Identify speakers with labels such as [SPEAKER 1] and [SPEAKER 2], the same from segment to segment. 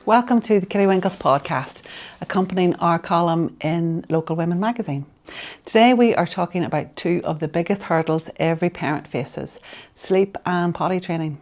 [SPEAKER 1] Welcome to the Kitty Winkles podcast, accompanying our column in Local Women magazine. Today we are talking about two of the biggest hurdles every parent faces, sleep and potty training.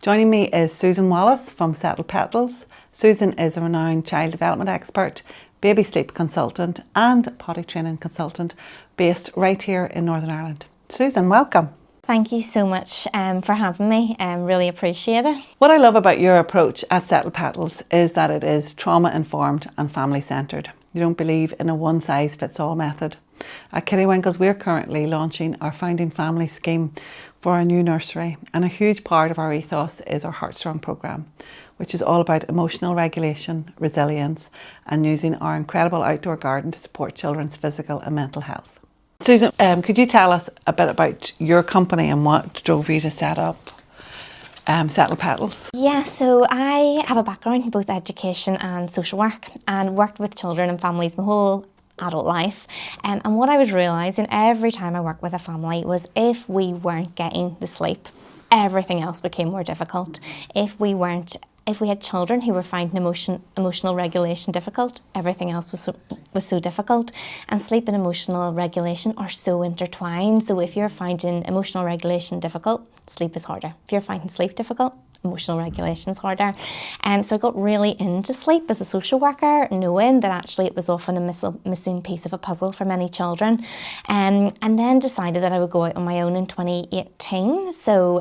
[SPEAKER 1] Joining me is Susan Wallace from Settled Petals. Susan is a renowned child development expert, baby sleep consultant and potty training consultant based right here in Northern Ireland. Susan, welcome.
[SPEAKER 2] Thank you so much for having me. Really appreciate it.
[SPEAKER 1] What I love about your approach at Settled Petals is that it is trauma-informed and family-centred. You don't believe in a one-size-fits-all method. At Kitty Winkles, we're currently launching our Founding Family scheme for our new nursery, and a huge part of our ethos is our Heartstrong programme, which is all about emotional regulation, resilience, and using our incredible outdoor garden to support children's physical and mental health. Susan, could you tell us a bit about your company and what drove you to set up Settled Petals?
[SPEAKER 2] Yeah, so I have a background in both education and social work and worked with children and families my whole adult life. And what I was realising every time I worked with a family was if we weren't getting the sleep, everything else became more difficult. If we had children who were finding emotional regulation difficult, everything else was so difficult. And sleep and emotional regulation are so intertwined. So if you're finding emotional regulation difficult, sleep is harder. If you're finding sleep difficult, emotional regulation is harder. So I got really into sleep as a social worker, knowing that actually it was often a missing piece of a puzzle for many children. And then decided that I would go out on my own in 2018. So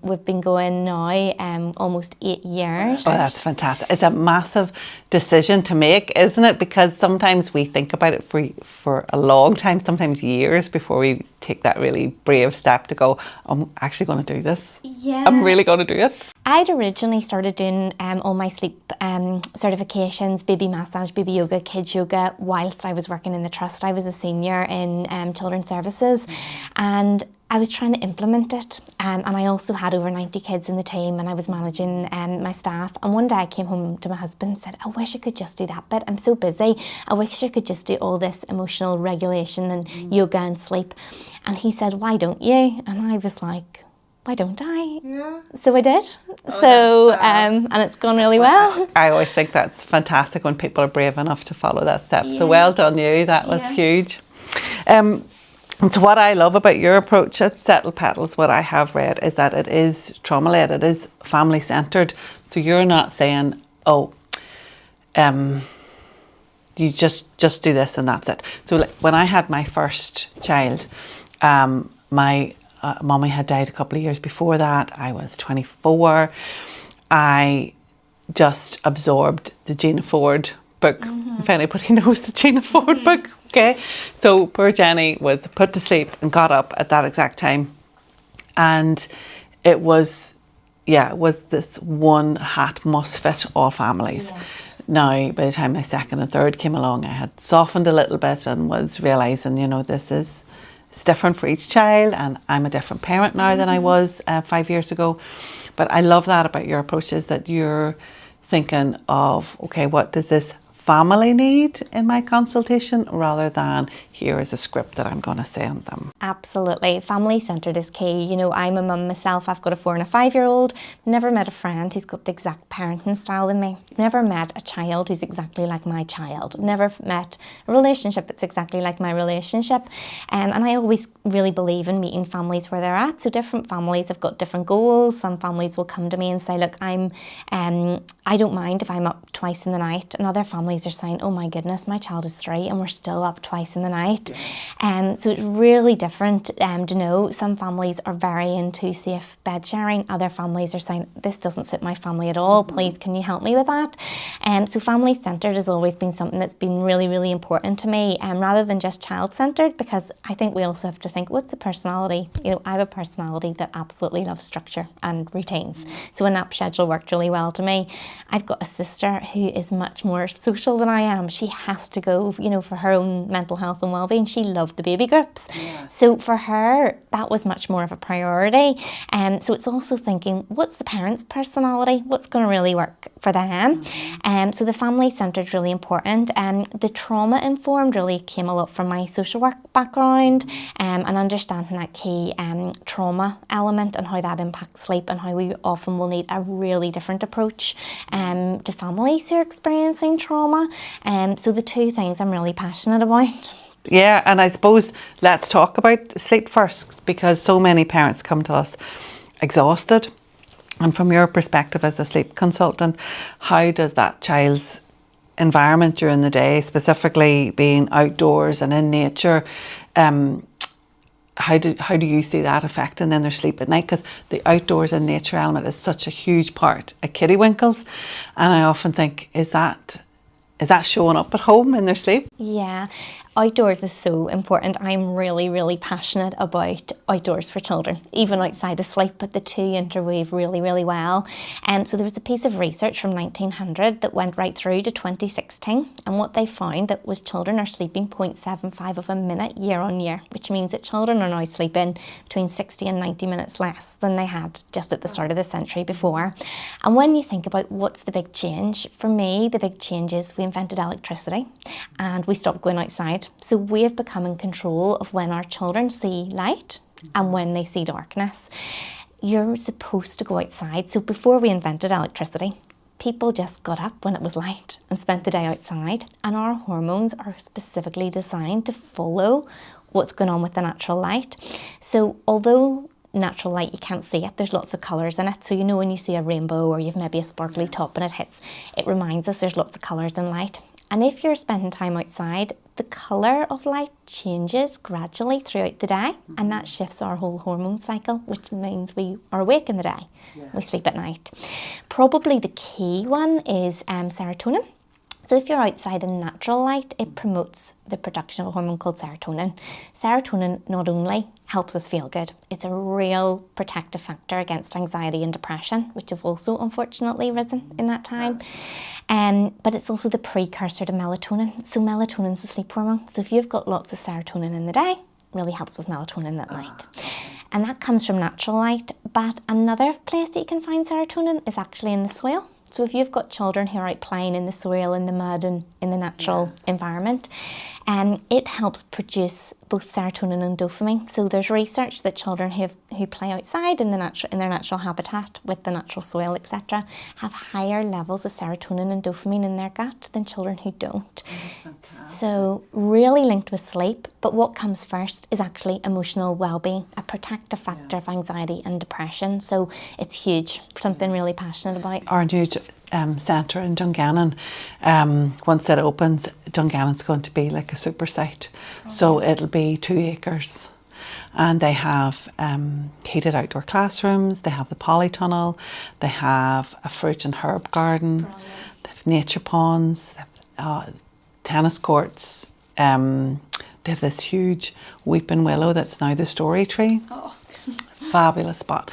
[SPEAKER 2] we've been going now almost 8 years.
[SPEAKER 1] Oh, that's fantastic. It's a massive decision to make, isn't it? Because sometimes we think about it for a long time, sometimes years, before we take that really brave step to go, I'm actually going to do this.
[SPEAKER 2] Yeah.
[SPEAKER 1] I'm really going to do it.
[SPEAKER 2] I'd originally started doing all my sleep certifications, baby massage, baby yoga, kids yoga, whilst I was working in the trust. I was a senior in children's services, and I was trying to implement it. And I also had over 90 kids in the team, and I was managing my staff. And one day I came home to my husband and said, I wish I could just do that bit. I'm so busy. I wish I could just do all this emotional regulation and yoga and sleep. And he said, why don't you? And I was like, why don't I? Yeah. So I did. And it's gone really well.
[SPEAKER 1] I always think that's fantastic when people are brave enough to follow that step. Yeah. So well done you. That was huge. And so what I love about your approach at Settled Petals, what I have read, is that it is trauma-led, it is family-centred. So you're not saying, you just do this and that's it. So like, when I had my first child, my mommy had died a couple of years before that. I was 24. I just absorbed the Gina Ford book, if anybody knows the Gina Ford book. Okay, so poor Jenny was put to sleep and got up at that exact time, and it was this one hat must fit all families. Yes. Now, by the time my second and third came along, I had softened a little bit and was realising, it's different for each child, and I'm a different parent now than I was 5 years ago. But I love that about your approach, is that you're thinking of, okay, what does this family need in my consultation, rather than here is a script that I'm going to send them.
[SPEAKER 2] Absolutely. Family-centred is key. I'm a mum myself. I've got a 4 and a 5-year-old. Never met a friend who's got the exact parenting style in me. Never met a child who's exactly like my child. Never met a relationship that's exactly like my relationship. And I always really believe in meeting families where they're at. So different families have got different goals. Some families will come to me and say, look, I don't mind if I'm up twice in the night. And other families are saying, oh my goodness, my child is 3 and we're still up twice in the night. So it's really different to know. Some families are very into safe bed sharing. Other families are saying, this doesn't suit my family at all. Please, can you help me with that? So family-centred has always been something that's been really, really important to me, rather than just child-centred, because I think we also have to think, what's the personality? I have a personality that absolutely loves structure and routines. So a nap schedule worked really well to me. I've got a sister who is much more social than I am. She has to go, for her own mental health and well-being. She loved the baby groups. Yes. So for her, that was much more of a priority. So it's also thinking, what's the parent's personality? What's going to really work for them. So the family centred is really important. The trauma informed really came a lot from my social work background, and understanding that key trauma element and how that impacts sleep, and how we often will need a really different approach to families who are experiencing trauma. So the two things I'm really passionate about.
[SPEAKER 1] Yeah, and I suppose let's talk about sleep first, because so many parents come to us exhausted. And from your perspective as a sleep consultant, how does that child's environment during the day, specifically being outdoors and in nature, how do you see that affecting then their sleep at night? Because the outdoors and nature element is such a huge part at Kittywinkles, and I often think, is that showing up at home in their sleep?
[SPEAKER 2] Yeah, outdoors is so important. I'm really, really passionate about outdoors for children, even outside of sleep, but the two interweave really, really well. So there was a piece of research from 1900 that went right through to 2016, and what they found that was children are sleeping 0.75 of a minute year on year, which means that children are now sleeping between 60 and 90 minutes less than they had just at the start of the century before. And when you think about what's the big change, for me, the big change is we invented electricity and we stopped going outside. So we have become in control of when our children see light and when they see darkness. You're supposed to go outside. So before we invented electricity, people just got up when it was light and spent the day outside. And our hormones are specifically designed to follow what's going on with the natural light. So although natural light, you can't see it, there's lots of colours in it. So you know when you see a rainbow or you've maybe a sparkly top and it hits, it reminds us there's lots of colours in light. And if you're spending time outside, the colour of light changes gradually throughout the day, and that shifts our whole hormone cycle, which means we are awake in the day, we sleep at night. Probably the key one is serotonin. So if you're outside in natural light, it promotes the production of a hormone called serotonin. Serotonin not only helps us feel good, it's a real protective factor against anxiety and depression, which have also unfortunately risen in that time. But it's also the precursor to melatonin. So melatonin is the sleep hormone. So if you've got lots of serotonin in the day, it really helps with melatonin at night. And that comes from natural light. But another place that you can find serotonin is actually in the soil. So if you've got children who are out playing in the soil, in the mud, and in the natural environment, it helps produce both serotonin and dopamine. So there's research that children who play outside in their natural habitat with the natural soil, etc., have higher levels of serotonin and dopamine in their gut than children who don't. So really linked with sleep. But what comes first is actually emotional well-being, a protective factor of anxiety and depression. So it's huge, something really passionate about.
[SPEAKER 1] Our new centre in Dungannon, once it opens, Dungannon's going to be like a super site. So it'll be 2 acres, and they have heated outdoor classrooms, they have the polytunnel, they have a fruit and herb garden, they have nature ponds, they have, tennis courts, they have this huge weeping willow that's now the story tree. Fabulous spot.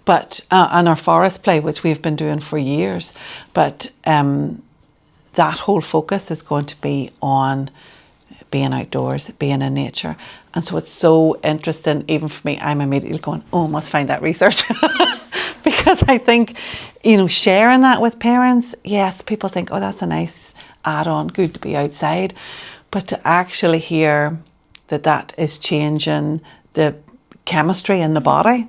[SPEAKER 1] But and our forest play, which we've been doing for years, but that whole focus is going to be on being outdoors, being in nature. And so it's so interesting, even for me, I'm immediately going, oh, I must find that research. Because I think, sharing that with parents, yes, people think, oh, that's a nice add-on, good to be outside. But to actually hear that is changing the chemistry in the body,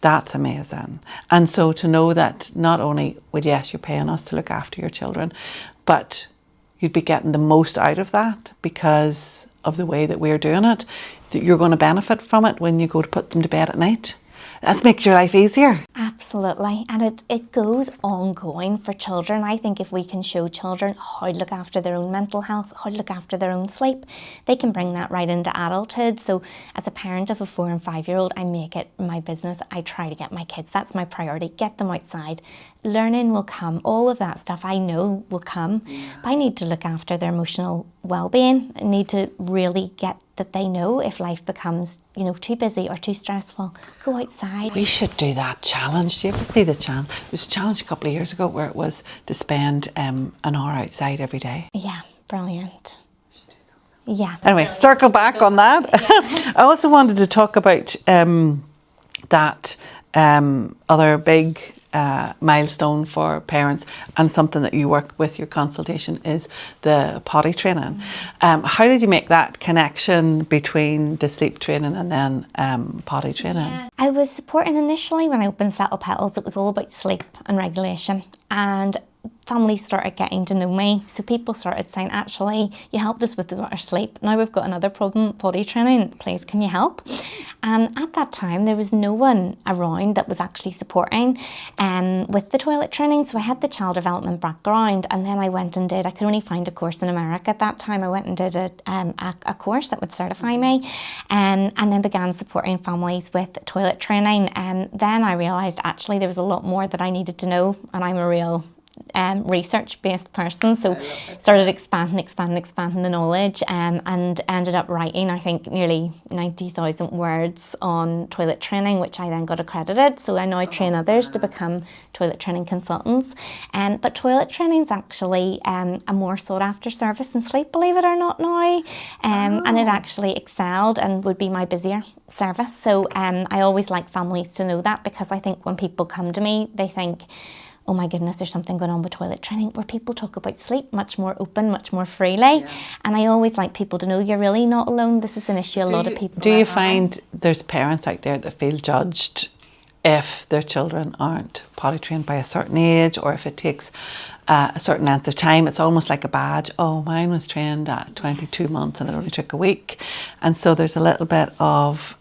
[SPEAKER 1] that's amazing. And so to know that not only, well, yes, you're paying us to look after your children, but you'd be getting the most out of that because of the way that we're doing it, that you're going to benefit from it when you go to put them to bed at night. That makes your life easier.
[SPEAKER 2] Absolutely. And it goes ongoing for children. I think if we can show children how to look after their own mental health, how to look after their own sleep, they can bring that right into adulthood. So as a parent of a 4 and 5-year-old, I make it my business. I try to get my kids. That's my priority. Get them outside. Learning will come. All of that stuff I know will come. But I need to look after their emotional well-being. I need to really get that they know if life becomes, too busy or too stressful, go outside.
[SPEAKER 1] We should do that challenge. Do you ever see the challenge? There was a challenge a couple of years ago where it was to spend an hour outside every day.
[SPEAKER 2] Yeah, brilliant. Yeah.
[SPEAKER 1] Anyway, circle back on that. I also wanted to talk about that other big milestone for parents, and something that you work with your consultation, is the potty training. How did you make that connection between the sleep training and then potty training?
[SPEAKER 2] Yeah. I was supporting initially when I opened Settled Petals. It was all about sleep and regulation, and families started getting to know me. So people started saying, actually, you helped us with our sleep. Now we've got another problem, potty training. Please, can you help? And at that time, there was no one around that was actually supporting with the toilet training. So I had the child development background, and then I went and did, I could only find a course in America at that time. I went and did a course that would certify me, and then began supporting families with toilet training. And then I realised actually there was a lot more that I needed to know, and I'm a real research-based person, so started expanding the knowledge, and ended up writing, I think, nearly 90,000 words on toilet training, which I then got accredited. So I now train others to become toilet training consultants. But toilet training is actually a more sought-after service than sleep, believe it or not now, and it actually excelled and would be my busier service. So I always like families to know that, because I think when people come to me, they think, oh my goodness, there's something going on with toilet training, where people talk about sleep much more open, much more freely. Yeah. And I always like people to know you're really not alone. This is an issue a lot of people
[SPEAKER 1] Do you find there's parents out there that feel judged if their children aren't potty trained by a certain age, or if it takes a certain length of time? It's almost like a badge. Oh, mine was trained at 22 months and it only took a week. And so there's a little bit of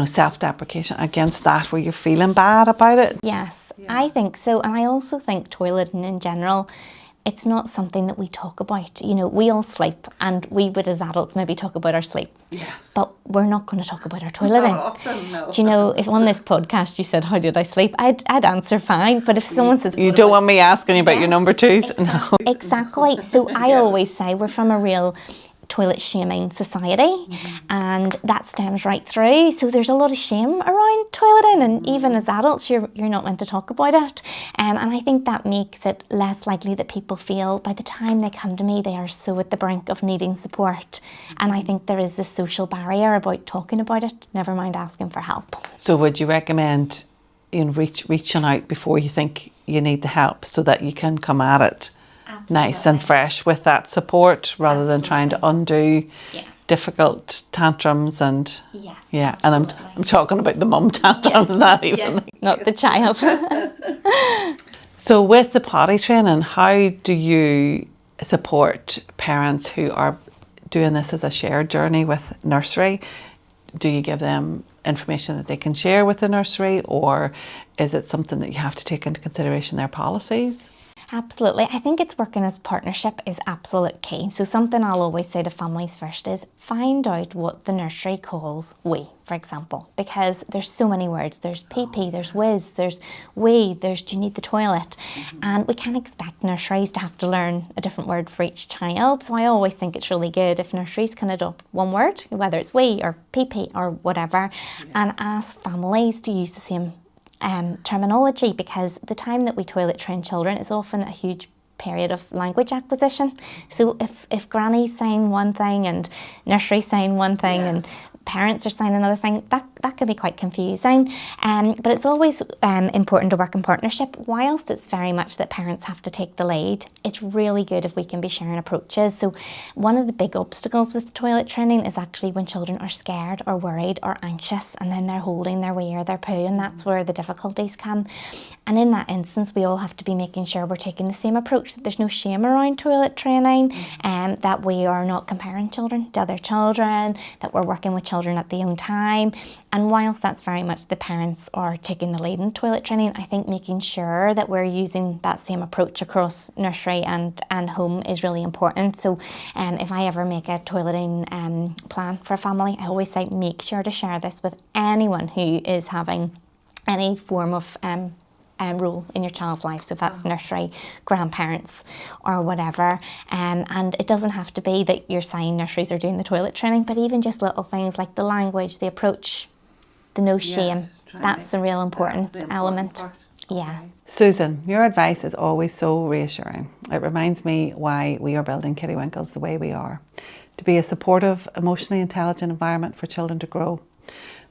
[SPEAKER 1] self-deprecation against that, where you're feeling bad about it.
[SPEAKER 2] Yes. I think so, and I also think toileting in general, it's not something that we talk about. We all sleep, and we would as adults maybe talk about our sleep. Yes. But we're not going to talk about our toileting. Not often, no. Do you know, if on this podcast you said, how did I sleep? I'd answer fine, but if someone says...
[SPEAKER 1] You don't want me asking you about your number twos?
[SPEAKER 2] Exactly. No. Exactly. So I always say we're from a real toilet shaming society, and that stems right through. So there's a lot of shame around toileting, and even as adults you're not meant to talk about it, and I think that makes it less likely that people feel by the time they come to me they are so at the brink of needing support. And I think there is this social barrier about talking about it, never mind asking for help.
[SPEAKER 1] So would you recommend reaching out before you think you need the help, so that you can come at it nice and fresh with that support, rather than trying to undo difficult tantrums and and I'm talking about the mum tantrums, not even
[SPEAKER 2] not the child.
[SPEAKER 1] So with the potty training, how do you support parents who are doing this as a shared journey with nursery? Do you give them information that they can share with the nursery, or is it something that you have to take into consideration their policies?
[SPEAKER 2] Absolutely. I think it's working as a partnership is absolute key. So something I'll always say to families first is find out what the nursery calls we, for example, because there's so many words. There's PP, there's whiz, there's we, there's do you need the toilet? And we can't expect nurseries to have to learn a different word for each child. So I always think it's really good if nurseries can adopt one word, whether it's we or PP or whatever, and ask families to use the same terminology, because the time that we toilet train children is often a huge period of language acquisition. So if granny's saying one thing and nursery's saying one thing and parents are saying another thing, that can be quite confusing. But it's always important to work in partnership. Whilst it's very much that parents have to take the lead, it's really good if we can be sharing approaches. So one of the big obstacles with toilet training is actually when children are scared or worried or anxious, and then they're holding their wee or their poo, and that's where the difficulties come. And in that instance, we all have to be making sure we're taking the same approach, that there's no shame around toilet training, and that we are not comparing children to other children, that we're working with children at their own time. And whilst that's very much the parents are taking the lead in toilet training, I think making sure that we're using that same approach across nursery and home is really important. So if I ever make a toileting plan for a family, I always say make sure to share this with anyone who is having any form of role in your child's life. So if that's nursery, grandparents or whatever, and it doesn't have to be that you're saying nurseries are doing the toilet training, but even just little things like the language, the approach, the no shame, that's a real important element. Yeah.
[SPEAKER 1] Susan, your advice is always so reassuring. It reminds me why we are building Kittywinkles the way we are. To be a supportive, emotionally intelligent environment for children to grow.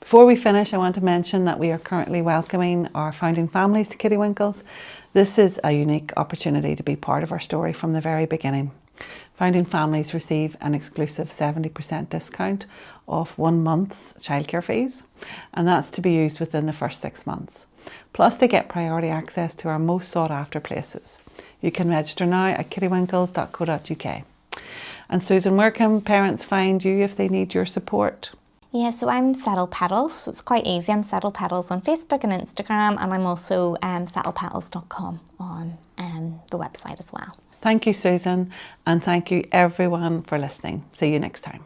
[SPEAKER 1] Before we finish, I want to mention that we are currently welcoming our founding families to Kittywinkles. This is a unique opportunity to be part of our story from the very beginning. Founding families receive an exclusive 70% discount off 1 month's childcare fees, and that's to be used within the first 6 months. Plus, they get priority access to our most sought after places. You can register now at kittywinkles.co.uk. And Susan, where can parents find you if they need your support?
[SPEAKER 2] Yeah, so I'm Settled Petals. It's quite easy. I'm Settled Petals on Facebook and Instagram, and I'm also settledpetals.com on the website as well.
[SPEAKER 1] Thank you, Susan, and thank you everyone for listening. See you next time.